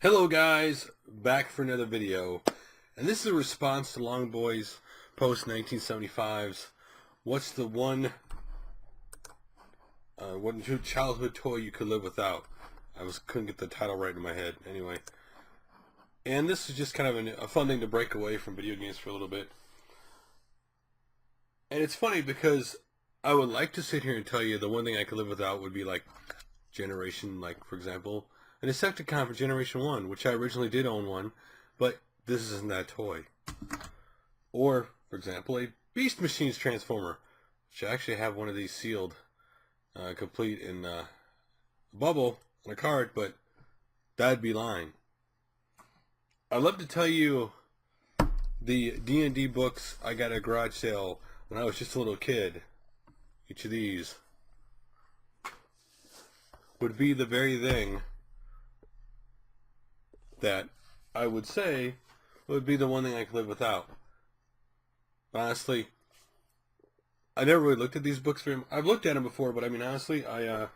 Hello guys, back for another video, and this is a response to Longboy's post 1975's what's the one childhood toy you could live without. Couldn't get the title right in my head anyway. And this is just kind of a fun thing to break away from video games for a little bit. And it's funny because I would like to sit here and tell you the one thing I could live without would be like Generation, like for example, an Insecticon for Generation 1, which I originally did own one, but this isn't that toy. Or, for example, a Beast Machines Transformer, which I actually have one of these sealed, complete in a bubble on a card, but that'd be lying. I'd love to tell you the D&D books I got at a garage sale when I was just a little kid. Each of these would be the very thing that I would say would be the one thing I could live without. Honestly, I never really looked at these books for him. I've looked at them before, but I mean, honestly, I've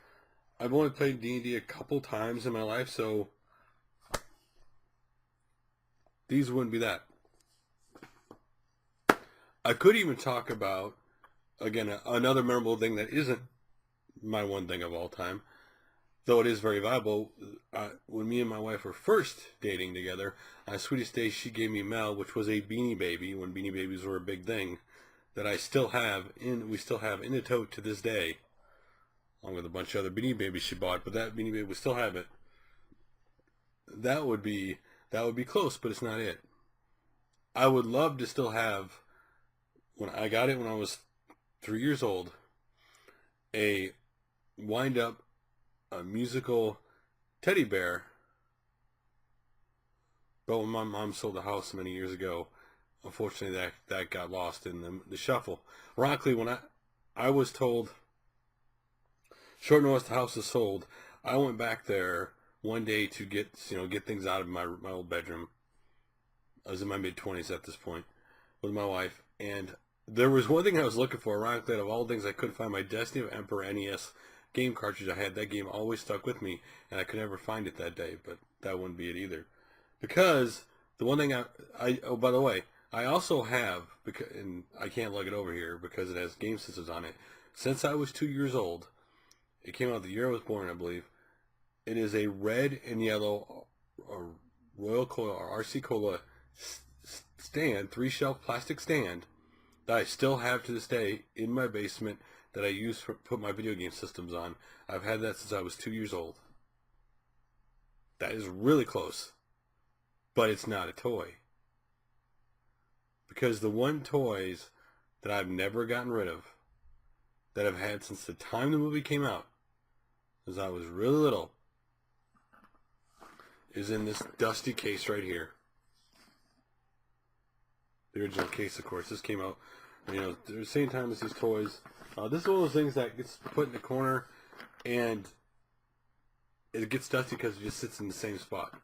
only played D&D a couple times in my life, so these wouldn't be that. I could even talk about, again, another memorable thing that isn't my one thing of all time, though it is very valuable. When me and my wife were first dating together, on Sweetest Day, she gave me Mel, which was a Beanie Baby, when Beanie Babies were a big thing, that we still have in the tote to this day, along with a bunch of other Beanie Babies she bought, but that Beanie Baby, we still have it. That would be close, but it's not it. I would love to still have, when I got it when I was 3 years old, a wind-up a musical teddy bear, but when my mom sold the house many years ago, unfortunately that got lost in the shuffle. Ironically, when I was told short notice the house is sold, I went back there one day to get things out of my old bedroom. I was in my mid-20s at this point with my wife, and there was one thing I was looking for. Ironically, out of all things, I couldn't find my Destiny of Emperor NES game cartridge I had. That game always stuck with me, and I could never find it that day, but that wouldn't be it either. Because the one thing oh, by the way, I also have, and I can't lug it over here because it has game systems on it, since I was 2 years old. It came out the year I was born, I believe. It is a red and yellow Royal Cola or RC Cola stand, 3-shelf plastic stand, that I still have to this day in my basement, that I use to put my video game systems on. I've had that since I was 2 years old. That is really close. But it's not a toy. Because the one toys that I've never gotten rid of, that I've had since the time the movie came out, as I was really little, is in this dusty case right here. The original case, of course. This came out, the same time as these toys. This is one of those things that gets put in the corner, and it gets dusty because it just sits in the same spot.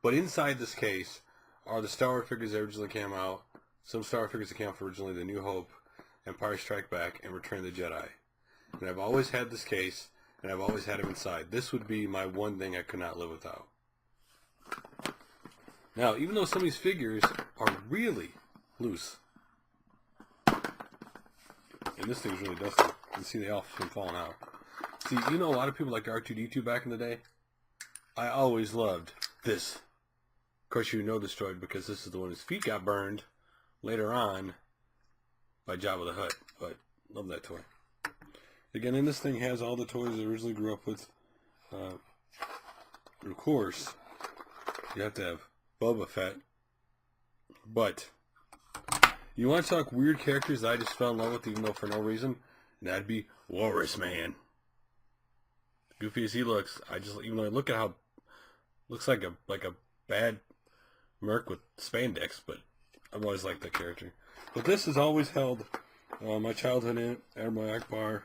But inside this case are the Star Wars figures that originally came out, some Star Wars figures that came out originally, The New Hope, Empire Strike Back, and Return of the Jedi. And I've always had this case, and I've always had them inside. This would be my one thing I could not live without. Now, even though some of these figures are really loose, and this thing's really dusty. You can see the elf's been falling out. See, a lot of people liked R2-D2 back in the day. I always loved this. Of course, you know this droid because this is the one whose feet got burned later on by Jabba the Hutt. But love that toy. Again, and this thing has all the toys I originally grew up with. Of course, you have to have Boba Fett. But you want to talk weird characters that I just fell in love with, even though for no reason? And that'd be Walrus Man. Goofy as he looks, even though I look at how looks like a bad merc with spandex, but I've always liked that character. But this has always held my childhood in it. Admiral Akbar,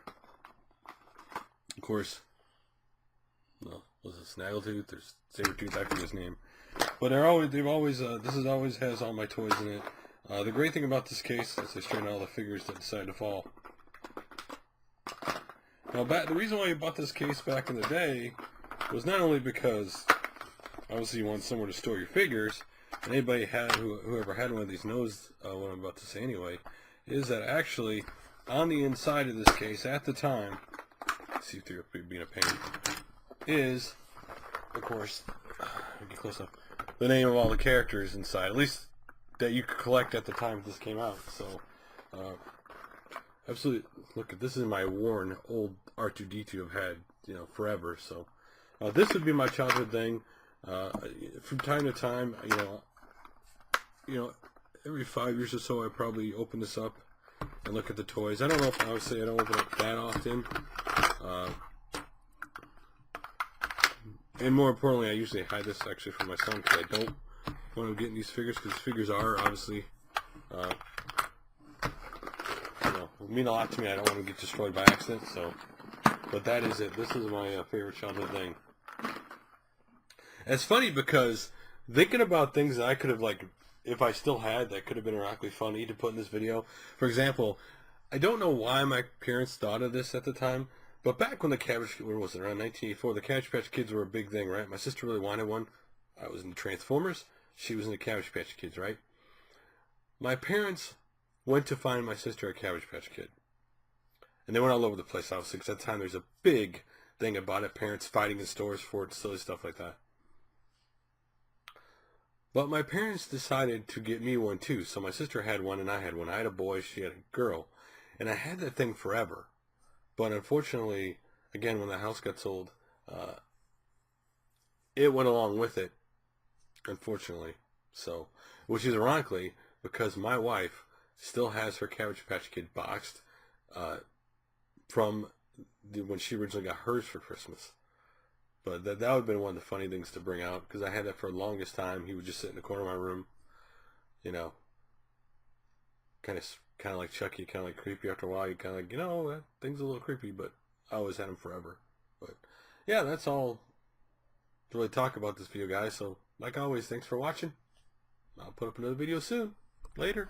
of course. Well, was it Snaggletooth or Sabretooth? I forget his name. But this always has all my toys in it. The great thing about this case is they straighten all the figures that decide to fall. Now, the reason why I bought this case back in the day was not only because I obviously you want somewhere to store your figures. And anybody whoever had one of these knows what I'm about to say anyway, is that actually on the inside of this case at the time, see through being a pain, is, of course, get close up, the name of all the characters inside, at least that you could collect at the time this came out. So, absolutely, look at this is my worn old R2-D2 I've had, forever. So, this would be my childhood thing. From time to time, every 5 years or so, I probably open this up and look at the toys. I don't know if, obviously, I don't open it that often. And more importantly, I usually hide this actually from my son because I don't want him getting these figures, because figures are obviously, mean a lot to me. I don't want to get destroyed by accident. So, but that is it. This is my favorite childhood thing. And it's funny because thinking about things that I could have, like, if I still had, that could have been ironically funny to put in this video. For example, I don't know why my parents thought of this at the time, but back when the Cabbage, where was it, around 1984, the Cabbage Patch Kids were a big thing, right? My sister really wanted one. I was into Transformers. She was into Cabbage Patch Kids, right? My parents went to find my sister a Cabbage Patch Kid. And they went all over the place, obviously, because at the time there's a big thing about it. Parents fighting in stores for it, silly stuff like that. But my parents decided to get me one too. So my sister had one and I had one. I had a boy, she had a girl. And I had that thing forever. But unfortunately, again, when the house got sold, it went along with it, unfortunately. So, which is ironically, because my wife still has her Cabbage Patch Kid boxed from when she originally got hers for Christmas. But that would have been one of the funny things to bring out, because I had that for the longest time. He would just sit in the corner of my room, kind of like Chucky, kind of like creepy. After a while, you kind of like, that thing's a little creepy, but I always had him forever. But yeah, that's all to really talk about this video, guys. So like always, thanks for watching. I'll put up another video soon. Later.